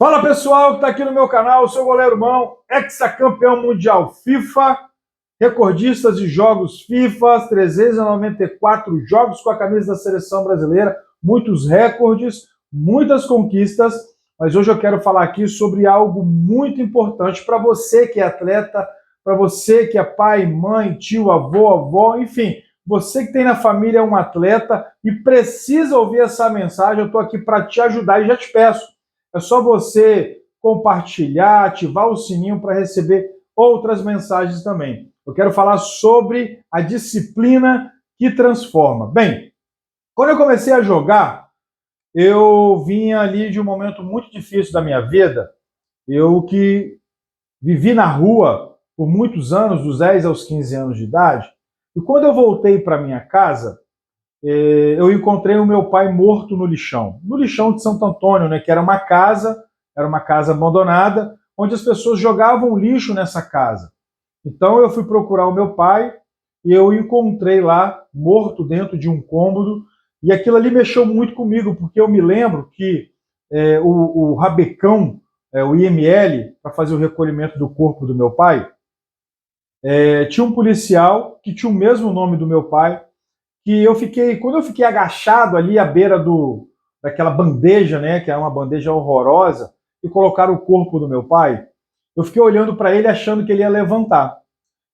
Fala pessoal que está aqui no meu canal, eu sou o goleiro Mão, ex-campeão mundial FIFA, recordistas de jogos FIFA, 394 jogos com a camisa da seleção brasileira, muitos recordes, muitas conquistas, mas hoje eu quero falar aqui sobre algo muito importante para você que é atleta, para você que é pai, mãe, tio, avô, avó, enfim, você que tem na família um atleta e precisa ouvir essa mensagem, eu estou aqui para te ajudar e já te peço. É só você compartilhar, ativar o sininho para receber outras mensagens também. Eu quero falar sobre a disciplina que transforma. Bem, quando eu comecei a jogar, eu vinha ali de um momento muito difícil da minha vida. Eu que vivi na rua por muitos anos, dos 10 aos 15 anos de idade, e quando eu voltei para minha casa, eu encontrei o meu pai morto no lixão de Santo Antônio, né, que era uma casa abandonada, onde as pessoas jogavam lixo nessa casa. Então eu fui procurar o meu pai e eu encontrei lá, morto dentro de um cômodo, e aquilo ali mexeu muito comigo, porque eu me lembro que o rabecão, o IML, para fazer o recolhimento do corpo do meu pai, tinha um policial que tinha o mesmo nome do meu pai, que quando eu fiquei agachado ali à beira daquela bandeja, né, que era uma bandeja horrorosa, e colocaram o corpo do meu pai, eu fiquei olhando para ele achando que ele ia levantar.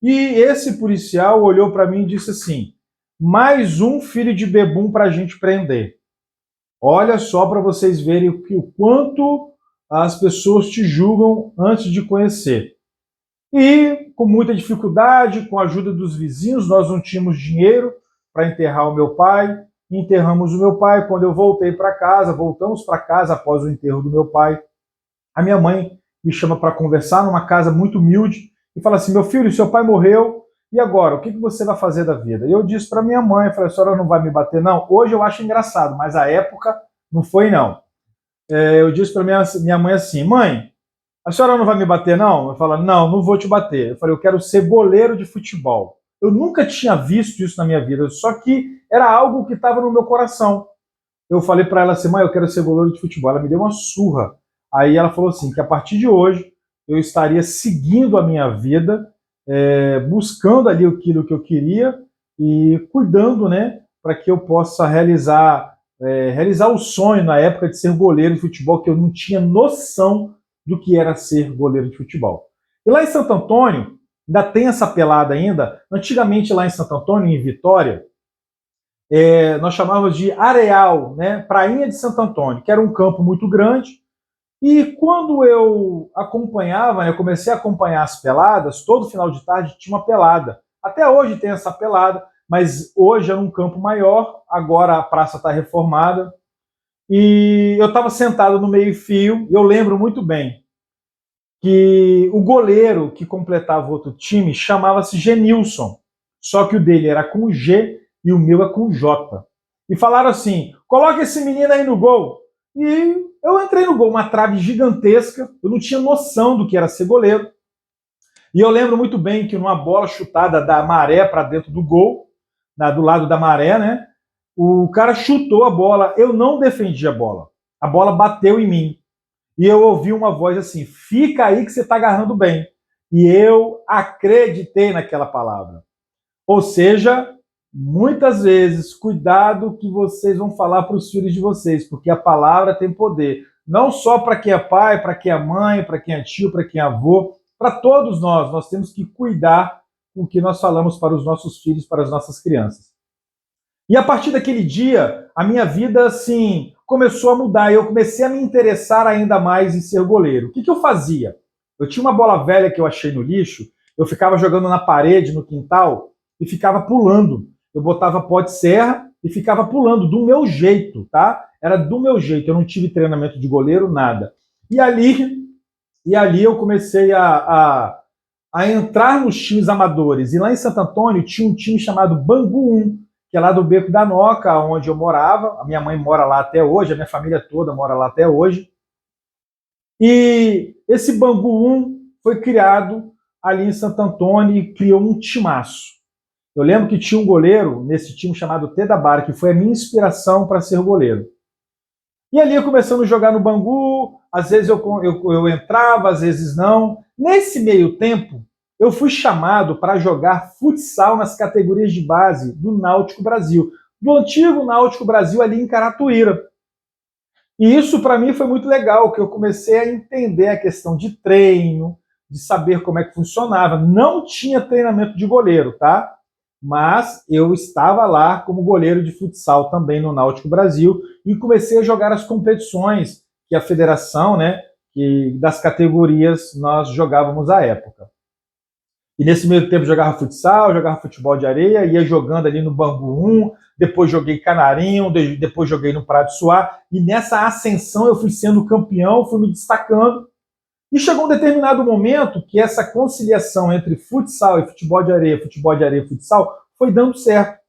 E esse policial olhou para mim e disse assim: mais um filho de bebum para a gente prender. Olha só para vocês verem o quanto as pessoas te julgam antes de conhecer. E com muita dificuldade, com a ajuda dos vizinhos, nós não tínhamos dinheiro para enterrar o meu pai. Enterramos o meu pai. Quando eu voltei para casa, voltamos para casa após o enterro do meu pai, a minha mãe me chama para conversar numa casa muito humilde e fala assim: meu filho, seu pai morreu, e agora? O que você vai fazer da vida? E eu disse para minha mãe, falei: a senhora não vai me bater não? Hoje eu acho engraçado, mas a época não foi não. Eu disse para minha mãe assim: mãe, a senhora não vai me bater, não? Eu falo: não, não vou te bater. Eu falei: eu quero ser goleiro de futebol. Eu nunca tinha visto isso na minha vida, só que era algo que estava no meu coração. Eu falei para ela assim: mãe, eu quero ser goleiro de futebol. Ela me deu uma surra. Aí ela falou assim, que a partir de hoje eu estaria seguindo a minha vida, buscando ali aquilo que eu queria e cuidando, né, para que eu possa realizar o sonho na época de ser goleiro de futebol, que eu não tinha noção do que era ser goleiro de futebol. E lá em Santo Antônio, ainda tem essa pelada ainda. Antigamente lá em Santo Antônio, em Vitória, nós chamávamos de Areal, né, Prainha de Santo Antônio, que era um campo muito grande. E quando eu acompanhava, né, eu comecei a acompanhar as peladas, todo final de tarde tinha uma pelada. Até hoje tem essa pelada, mas hoje é num campo maior, agora a praça está reformada. E eu estava sentado no meio-fio, e eu lembro muito bem que o goleiro que completava o outro time chamava-se Genilson, só que o dele era com G e o meu é com J. E falaram assim: coloca esse menino aí no gol. E eu entrei no gol, uma trave gigantesca, eu não tinha noção do que era ser goleiro. E eu lembro muito bem que numa bola chutada da maré para dentro do gol, do lado da maré, né? O cara chutou a bola, eu não defendi a bola bateu em mim. E eu ouvi uma voz assim: fica aí que você está agarrando bem. E eu acreditei naquela palavra. Ou seja, muitas vezes, cuidado que vocês vão falar para os filhos de vocês, porque a palavra tem poder. Não só para quem é pai, para quem é mãe, para quem é tio, para quem é avô, para todos nós temos que cuidar com o que nós falamos para os nossos filhos, para as nossas crianças. E a partir daquele dia, a minha vida, assim, começou a mudar. Eu comecei a me interessar ainda mais em ser goleiro. O que eu fazia? Eu tinha uma bola velha que eu achei no lixo, eu ficava jogando na parede, no quintal, e ficava pulando. Eu botava pó de serra e ficava pulando do meu jeito, tá? Era do meu jeito. Eu não tive treinamento de goleiro, nada. E ali eu comecei a entrar nos times amadores. E lá em Santo Antônio tinha um time chamado Bangu 1, que é lá do Beco da Noca, onde eu morava. A minha mãe mora lá até hoje, a minha família toda mora lá até hoje. E esse Bangu 1 foi criado ali em Santo Antônio e criou um timaço. Eu lembro que tinha um goleiro nesse time chamado Tedabar, que foi a minha inspiração para ser goleiro. E ali eu começando a jogar no Bangu, às vezes eu entrava, às vezes não. Nesse meio tempo, eu fui chamado para jogar futsal nas categorias de base do Náutico Brasil, do antigo Náutico Brasil ali em Caratuíra. E isso para mim foi muito legal, que eu comecei a entender a questão de treino, de saber como é que funcionava. Não tinha treinamento de goleiro, tá? Mas eu estava lá como goleiro de futsal também no Náutico Brasil e comecei a jogar as competições que a federação, né, que das categorias nós jogávamos à época. E nesse meio tempo jogava futsal, jogava futebol de areia, ia jogando ali no Bangu 1, depois joguei Canarinho, depois joguei no Prado Suá, e nessa ascensão eu fui sendo campeão, fui me destacando. E chegou um determinado momento que essa conciliação entre futsal e futebol de areia, futebol de areia e futsal foi dando certo.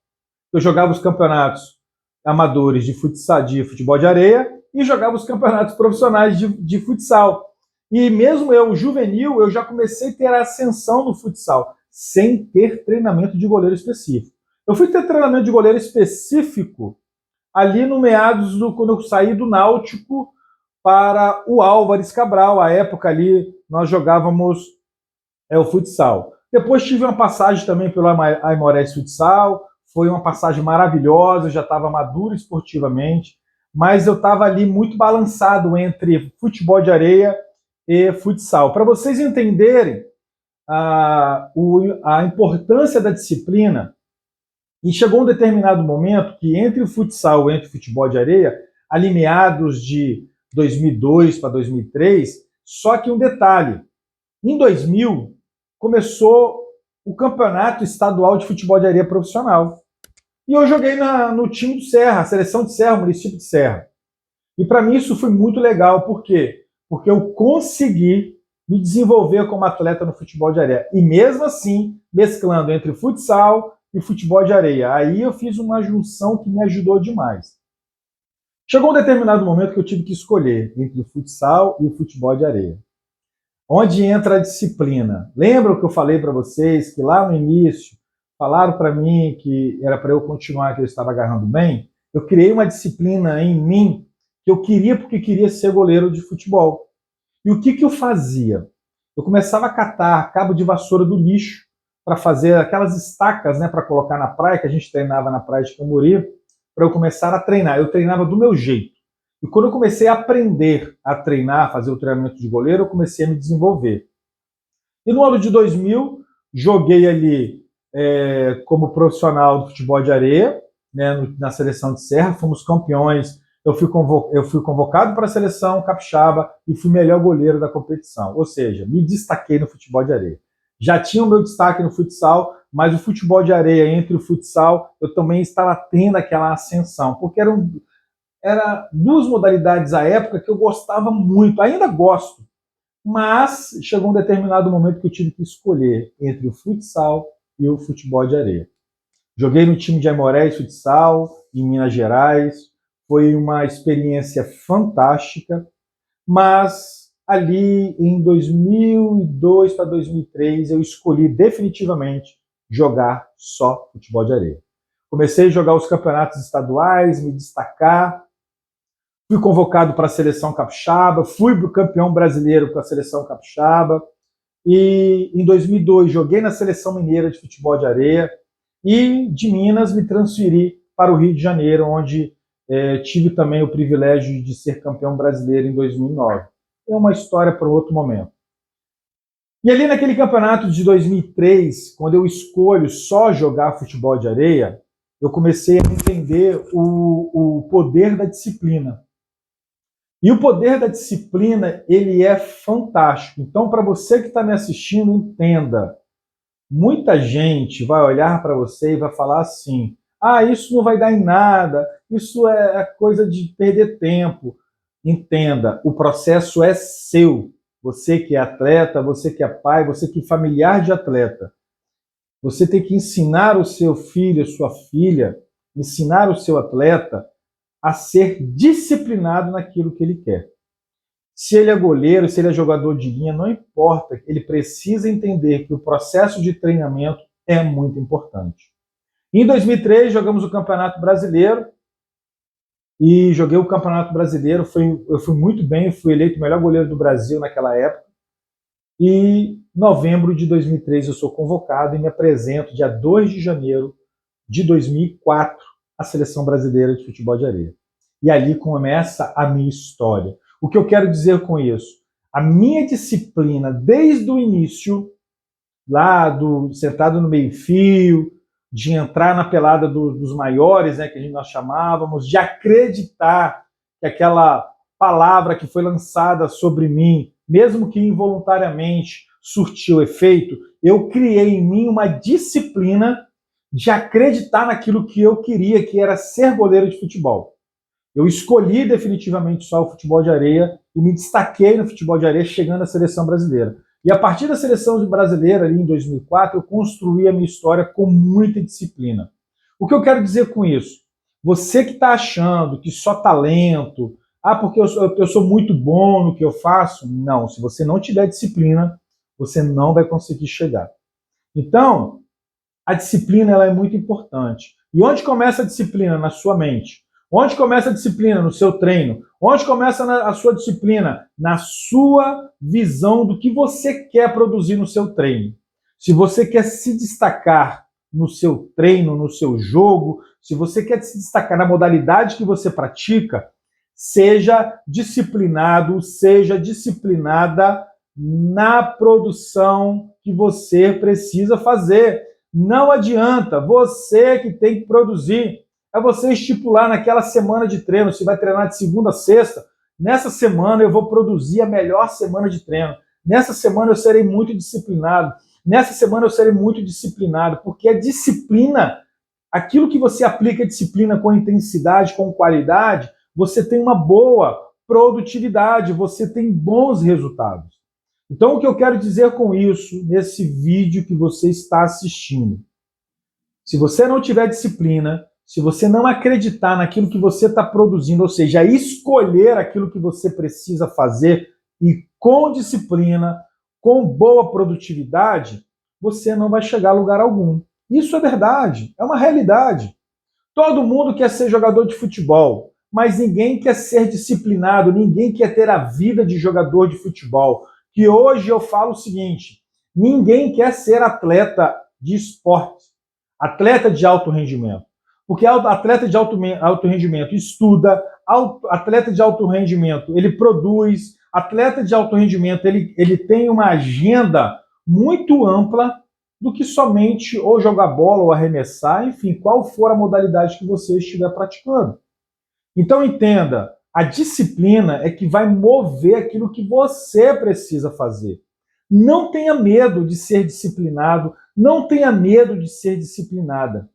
Eu jogava os campeonatos amadores de futsal, de futebol de areia, e jogava os campeonatos profissionais de futsal. E mesmo eu, juvenil, eu já comecei a ter a ascensão no futsal, sem ter treinamento de goleiro específico. Eu fui ter treinamento de goleiro específico ali no meados do quando eu saí do Náutico para o Álvares Cabral. À época ali nós jogávamos o futsal. Depois tive uma passagem também pelo Aimorés Futsal, foi uma passagem maravilhosa, já estava maduro esportivamente, mas eu estava ali muito balançado entre futebol de areia e futsal. Para vocês entenderem a importância da disciplina, e chegou um determinado momento que entre o futsal e entre o futebol de areia, ali meados de 2002 para 2003, só que um detalhe, em 2000 começou o campeonato estadual de futebol de areia profissional. E eu joguei no time do Serra, a seleção de Serra, o município de Serra. E para mim isso foi muito legal, por quê? Porque eu consegui me desenvolver como atleta no futebol de areia. E mesmo assim, mesclando entre futsal e futebol de areia. Aí eu fiz uma junção que me ajudou demais. Chegou um determinado momento que eu tive que escolher entre o futsal e o futebol de areia. Onde entra a disciplina? Lembra que eu falei para vocês que lá no início falaram para mim que era para eu continuar, que eu estava agarrando bem? Eu criei uma disciplina em mim que eu queria porque queria ser goleiro de futebol. E o que eu fazia? Eu começava a catar cabo de vassoura do lixo para fazer aquelas estacas, né, para colocar na praia, que a gente treinava na praia de Cambori, para eu começar a treinar. Eu treinava do meu jeito. E quando eu comecei a aprender a treinar, a fazer o treinamento de goleiro, eu comecei a me desenvolver. E no ano de 2000, joguei ali como profissional do futebol de areia, né, na seleção de Serra, fomos campeões. Eu fui convocado para a seleção capixaba e fui melhor goleiro da competição. Ou seja, me destaquei no futebol de areia. Já tinha o meu destaque no futsal, mas o futebol de areia entre o futsal, eu também estava tendo aquela ascensão, porque era duas modalidades à época que eu gostava muito, ainda gosto, mas chegou um determinado momento que eu tive que escolher entre o futsal e o futebol de areia. Joguei no time de Aimorés Futsal, em Minas Gerais, foi uma experiência fantástica, mas ali em 2002 para 2003 eu escolhi definitivamente jogar só futebol de areia. Comecei a jogar os campeonatos estaduais, me destacar, fui convocado para a seleção capixaba, fui campeão brasileiro com a seleção capixaba, e em 2002 joguei na seleção mineira de futebol de areia, e de Minas me transferi para o Rio de Janeiro, onde tive também o privilégio de ser campeão brasileiro em 2009. É uma história para outro momento. E ali naquele campeonato de 2003, quando eu escolho só jogar futebol de areia, eu comecei a entender o poder da disciplina. E o poder da disciplina, ele é fantástico. Então, para você que está me assistindo, entenda. Muita gente vai olhar para você e vai falar assim: ah, isso não vai dar em nada, isso é coisa de perder tempo. Entenda, o processo é seu. Você que é atleta, você que é pai, você que é familiar de atleta. Você tem que ensinar o seu filho, a sua filha, ensinar o seu atleta a ser disciplinado naquilo que ele quer. Se ele é goleiro, se ele é jogador de linha, não importa, ele precisa entender que o processo de treinamento é muito importante. Em 2003, jogamos o Campeonato Brasileiro e joguei o Campeonato Brasileiro. Eu fui muito bem, fui eleito o melhor goleiro do Brasil naquela época. E em novembro de 2003 eu sou convocado e me apresento dia 2 de janeiro de 2004 à Seleção Brasileira de Futebol de Areia. E ali começa a minha história. O que eu quero dizer com isso? A minha disciplina desde o início, sentado no meio-fio, de entrar na pelada dos maiores, né, que nós chamávamos, de acreditar que aquela palavra que foi lançada sobre mim, mesmo que involuntariamente, surtiu efeito, eu criei em mim uma disciplina de acreditar naquilo que eu queria, que era ser goleiro de futebol. Eu escolhi definitivamente só o futebol de areia e me destaquei no futebol de areia, chegando à seleção brasileira. E a partir da seleção brasileira, ali em 2004, eu construí a minha história com muita disciplina. O que eu quero dizer com isso? Você que está achando que só talento, porque eu sou muito bom no que eu faço, não. Se você não tiver disciplina, você não vai conseguir chegar. Então, a disciplina ela é muito importante. E onde começa a disciplina? Na sua mente. Onde começa a disciplina? No seu treino. Onde começa a sua disciplina? Na sua visão do que você quer produzir no seu treino. Se você quer se destacar no seu treino, no seu jogo, se você quer se destacar na modalidade que você pratica, seja disciplinado, seja disciplinada na produção que você precisa fazer. Não adianta, você que tem que produzir. É você estipular naquela semana de treino, se vai treinar de segunda a sexta, nessa semana eu vou produzir a melhor semana de treino. Nessa semana eu serei muito disciplinado. Nessa semana eu serei muito disciplinado, porque a disciplina, aquilo que você aplica a disciplina com intensidade, com qualidade, você tem uma boa produtividade, você tem bons resultados. Então o que eu quero dizer com isso, nesse vídeo que você está assistindo, se você não tiver disciplina, se você não acreditar naquilo que você está produzindo, ou seja, escolher aquilo que você precisa fazer e com disciplina, com boa produtividade, você não vai chegar a lugar algum. Isso é verdade, é uma realidade. Todo mundo quer ser jogador de futebol, mas ninguém quer ser disciplinado, ninguém quer ter a vida de jogador de futebol. Que hoje eu falo o seguinte, ninguém quer ser atleta de esporte, atleta de alto rendimento. Porque atleta de alto rendimento estuda, atleta de alto rendimento ele produz, atleta de alto rendimento ele tem uma agenda muito ampla do que somente ou jogar bola ou arremessar, enfim, qual for a modalidade que você estiver praticando. Então entenda, a disciplina é que vai mover aquilo que você precisa fazer. Não tenha medo de ser disciplinado, não tenha medo de ser disciplinada.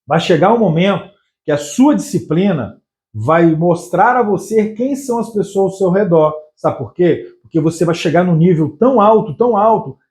Vai chegar um momento que a sua disciplina vai mostrar a você quem são as pessoas ao seu redor. Sabe por quê? Porque você vai chegar num nível tão alto,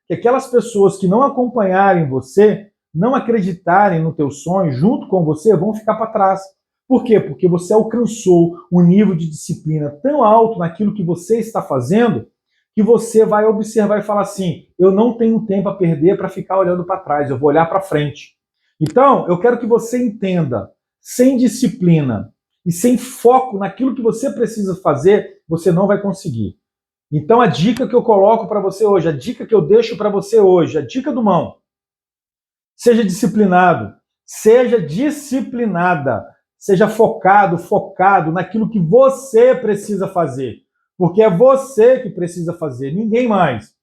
que aquelas pessoas que não acompanharem você, não acreditarem no teu sonho junto com você, vão ficar para trás. Por quê? Porque você alcançou um nível de disciplina tão alto naquilo que você está fazendo, que você vai observar e falar assim, eu não tenho tempo a perder para ficar olhando para trás, eu vou olhar para frente. Então, eu quero que você entenda, sem disciplina e sem foco naquilo que você precisa fazer, você não vai conseguir. Então, a dica que eu coloco para você hoje, a dica que eu deixo para você hoje, a dica do mão, seja disciplinado, seja disciplinada, seja focado naquilo que você precisa fazer, porque é você que precisa fazer, ninguém mais.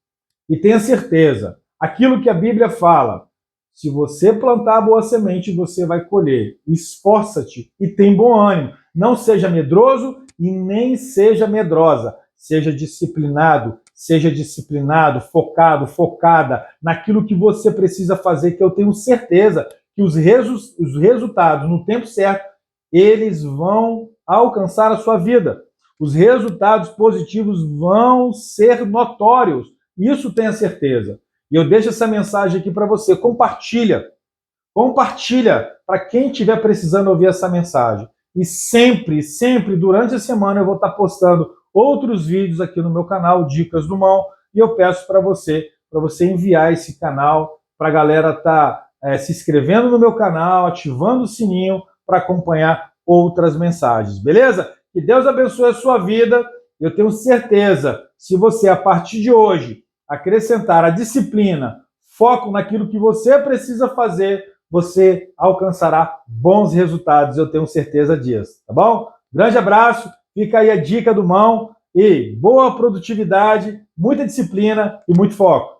E tenha certeza, aquilo que a Bíblia fala, se você plantar a boa semente, você vai colher. Esforça-te e tem bom ânimo. Não seja medroso e nem seja medrosa. Seja disciplinado, focado, focada naquilo que você precisa fazer, que eu tenho certeza que os resultados, no tempo certo, eles vão alcançar a sua vida. Os resultados positivos vão ser notórios. Isso tenha certeza. E eu deixo essa mensagem aqui para você. Compartilha para quem estiver precisando ouvir essa mensagem. E sempre, durante a semana, eu vou estar postando outros vídeos aqui no meu canal, Dicas do Mão, e eu peço para você enviar esse canal para a galera estar se inscrevendo no meu canal, ativando o sininho para acompanhar outras mensagens, beleza? Que Deus abençoe a sua vida. Eu tenho certeza, se você, a partir de hoje, acrescentar a disciplina, foco naquilo que você precisa fazer, você alcançará bons resultados, eu tenho certeza disso, tá bom? Grande abraço, fica aí a dica do Mão e boa produtividade, muita disciplina e muito foco.